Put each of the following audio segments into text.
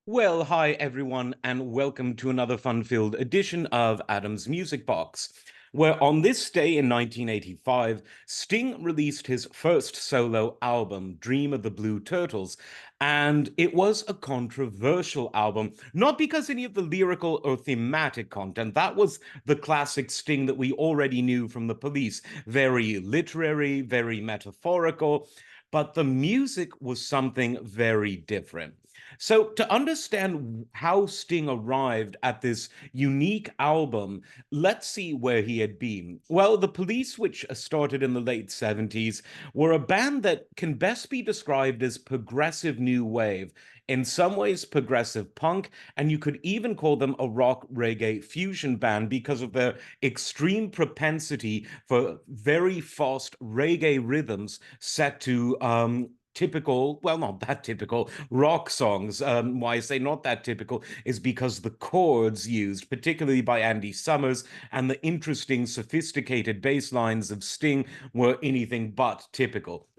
Well, hi everyone, and welcome to another fun-filled edition of Adam's Music Box, where on this day in 1985, Sting released his first solo album, Dream of the Blue Turtles, and it was a controversial album, not because any of the lyrical or thematic content, that was the classic Sting that we already knew from The Police, very literary, very metaphorical, but the music was something very different. So, to understand how Sting arrived at this unique album, let's see where he had been. Well, the Police, which started in the late 70s, were a band that can best be described as progressive new wave. In some ways, progressive punk, and you could even call them a rock reggae fusion band because of their extreme propensity for very fast reggae rhythms set to typical, well, not that typical, rock songs. Why I say not that typical is because the chords used, particularly by Andy Summers, and the interesting, sophisticated bass lines of Sting were anything but typical.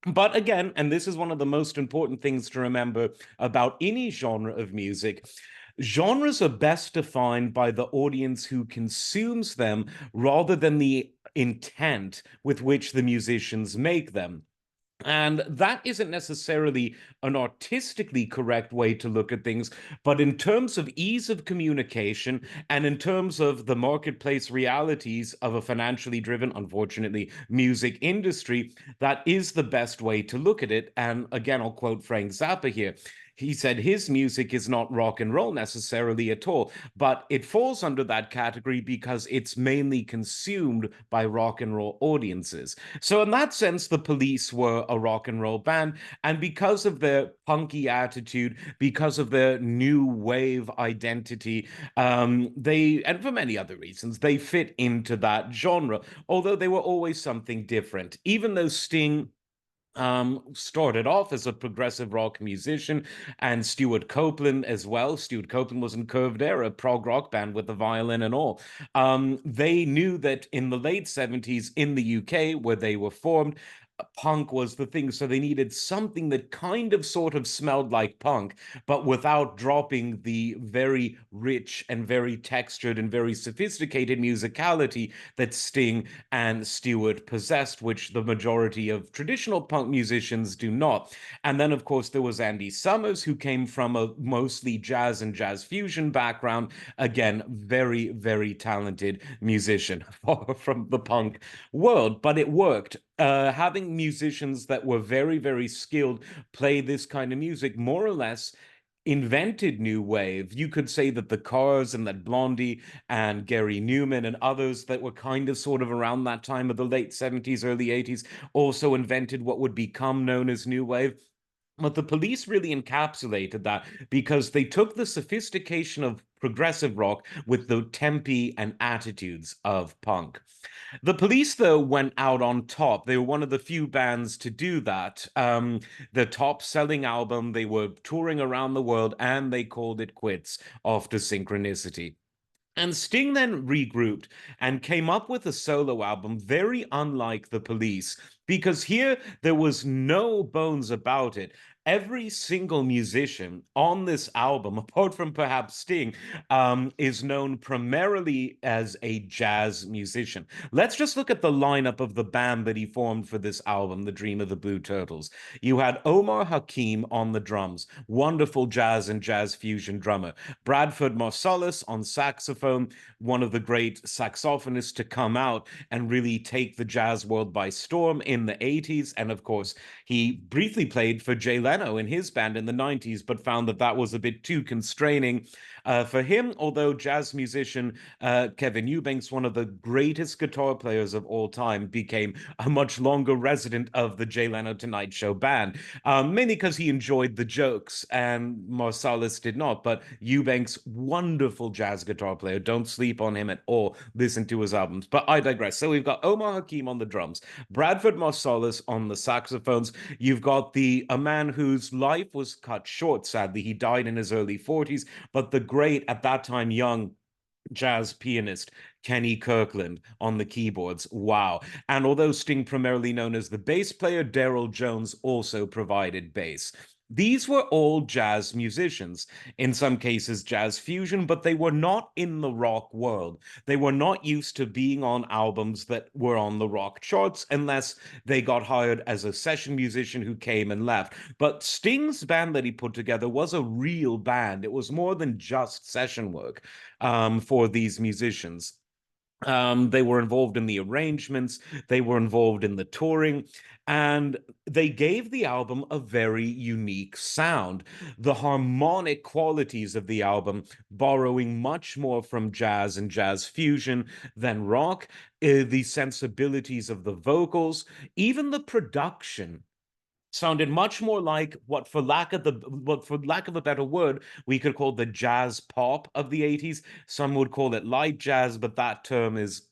But again, and this is one of the most important things to remember about any genre of music, genres are best defined by the audience who consumes them rather than the intent with which the musicians make them. And that isn't necessarily an artistically correct way to look at things, but in terms of ease of communication and in terms of the marketplace realities of a financially driven, unfortunately, music industry, that is the best way to look at it. And again, I'll quote Frank Zappa here. He said his music is not rock and roll necessarily at all, but it falls under that category because it's mainly consumed by rock and roll audiences. So, in that sense, the Police were a rock and roll band. And because of their punky attitude, because of their new wave identity, and for many other reasons, they fit into that genre, although they were always something different. Even though Sting started off as a progressive rock musician, and Stuart Copeland as well. Stuart Copeland was in Curved Air, a prog rock band with the violin and all. They knew that in the late 70s in the UK, where they were formed, punk was the thing. So they needed something that kind of sort of smelled like punk, but without dropping the very rich and very textured and very sophisticated musicality that Sting and Stewart possessed, which the majority of traditional punk musicians do not. And then, of course, there was Andy Summers, who came from a mostly jazz and jazz fusion background. Again, very, very talented musician from the punk world, but it worked. Having musicians that were very, very skilled play this kind of music more or less invented new wave. You could say that the Cars and that Blondie and Gary Newman and others that were kind of sort of around that time of the late 70s, early 80s also invented what would become known as new wave. But the Police really encapsulated that because they took the sophistication of progressive rock with the tempi and attitudes of punk. The Police, though, went out on top. They were one of the few bands to do that. The top selling album, they were touring around the world, and they called it quits after Synchronicity. And Sting then regrouped and came up with a solo album very unlike The Police, because here there was no bones about it. Every single musician on this album, apart from perhaps Sting, is known primarily as a jazz musician. Let's just look at the lineup of the band that he formed for this album, The Dream of the Blue Turtles. You had Omar Hakim on the drums, wonderful jazz and jazz fusion drummer. Bradford Marsalis on saxophone, one of the great saxophonists to come out and really take the jazz world by storm in the 80s. And of course, he briefly played for Jay Leno in his band in the 90s, but found that that was a bit too constraining for him. Although jazz musician Kevin Eubanks, one of the greatest guitar players of all time, became a much longer resident of the Jay Leno Tonight Show band, mainly because he enjoyed the jokes and Marsalis did not. But Eubanks, wonderful jazz guitar player. Don't sleep on him at all. Listen to his albums. But I digress. So we've got Omar Hakim on the drums, Bradford Marsalis on the saxophones. You've got a man whose life was cut short, sadly. He died in his early 40s, but the great, at that time, young jazz pianist Kenny Kirkland on the keyboards. Wow. And although Sting primarily known as the bass player, Daryl Jones also provided bass. These were all jazz musicians, in some cases jazz fusion, but they were not in the rock world. They were not used to being on albums that were on the rock charts unless they got hired as a session musician who came and left. But Sting's band that he put together was a real band. It was more than just session work for these musicians. They were involved in the arrangements, they were involved in the touring, and they gave the album a very unique sound. The harmonic qualities of the album, borrowing much more from jazz and jazz fusion than rock, the sensibilities of the vocals, even the production sounded much more like what for lack of a better word we could call the jazz pop of the 80s. Some would call it light jazz, but that term is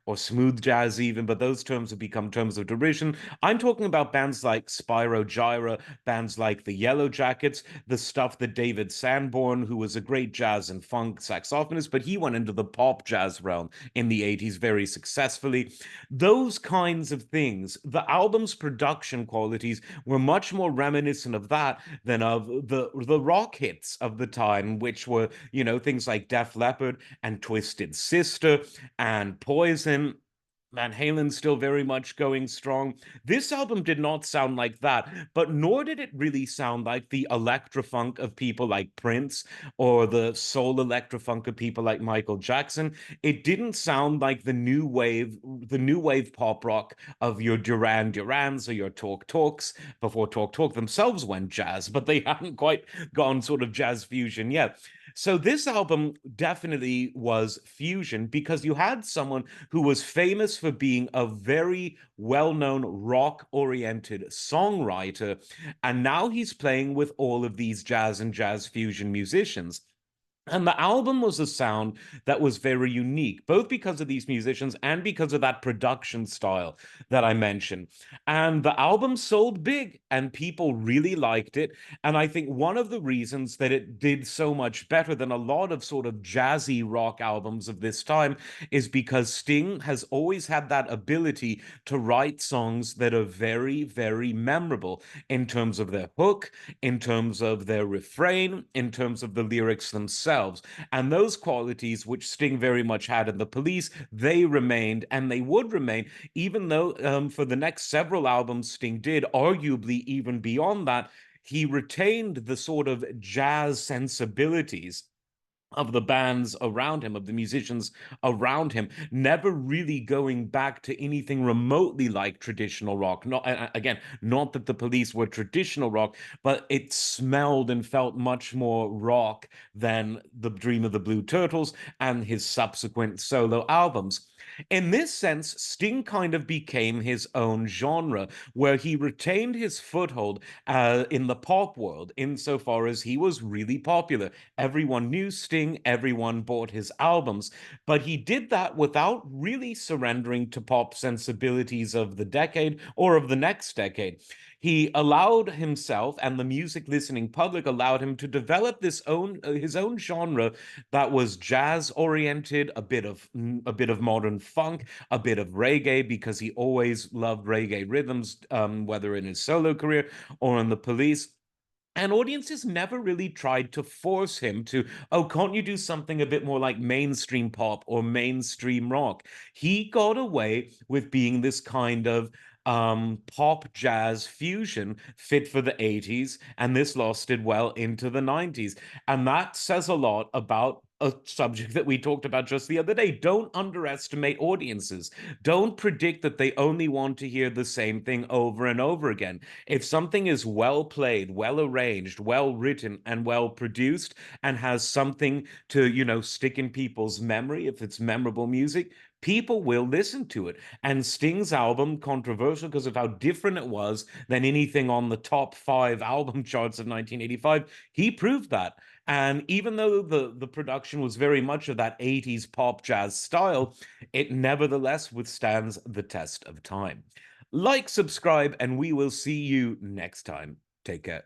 or smooth jazz even, but those terms have become terms of derision. I'm talking about bands like Spyro Gyra, bands like the Yellow Jackets, the stuff that David Sanborn, who was a great jazz and funk saxophonist, but he went into the pop jazz realm in the 80s very successfully. Those kinds of things, the album's production qualities were much more reminiscent of that than of the rock hits of the time, which were, things like Def Leppard and Twisted Sister and Poison. Van Halen's still very much going strong. This album did not sound like that, but nor did it really sound like the electrofunk of people like Prince or the soul electrofunk of people like Michael Jackson. It didn't sound like the new wave pop rock of your Duran Durans or your Talk Talks before Talk Talk themselves went jazz, but they hadn't quite gone sort of jazz fusion yet. So this album definitely was fusion because you had someone who was famous for being a very well-known rock-oriented songwriter, and now he's playing with all of these jazz and jazz fusion musicians. And the album was a sound that was very unique, both because of these musicians and because of that production style that I mentioned. And the album sold big and people really liked it. And I think one of the reasons that it did so much better than a lot of sort of jazzy rock albums of this time is because Sting has always had that ability to write songs that are very, very memorable in terms of their hook, in terms of their refrain, in terms of the lyrics themselves. And those qualities, which Sting very much had in the Police, they remained and they would remain, even though for the next several albums Sting did, arguably even beyond that, he retained the sort of jazz sensibilities of the bands around him, of the musicians around him, never really going back to anything remotely like traditional rock. Not again, not that the Police were traditional rock, but it smelled and felt much more rock than the Dream of the Blue Turtles and his subsequent solo albums. In this sense, Sting kind of became his own genre, where he retained his foothold in the pop world, insofar as he was really popular. Everyone knew Sting, everyone bought his albums, but he did that without really surrendering to pop sensibilities of the decade or of the next decade. He allowed himself, and the music listening public allowed him to develop his own genre that was jazz oriented, a bit of modern funk, a bit of reggae, because he always loved reggae rhythms, whether in his solo career or in the Police. And audiences never really tried to force him to, oh, can't you do something a bit more like mainstream pop or mainstream rock? He got away with being this kind of pop jazz fusion fit for the 80s, and this lasted well into the 90s. And that says a lot about a subject that we talked about just the other day. Don't underestimate audiences. Don't predict that they only want to hear the same thing over and over again. If something is well played, well arranged, well written, and well produced, and has something to, stick in people's memory, if it's memorable music, people will listen to it. And Sting's album, controversial because of how different it was than anything on the top five album charts of 1985, he proved that. And even though the production was very much of that 80s pop jazz style, it nevertheless withstands the test of time. Like, subscribe, and we will see you next time. Take care.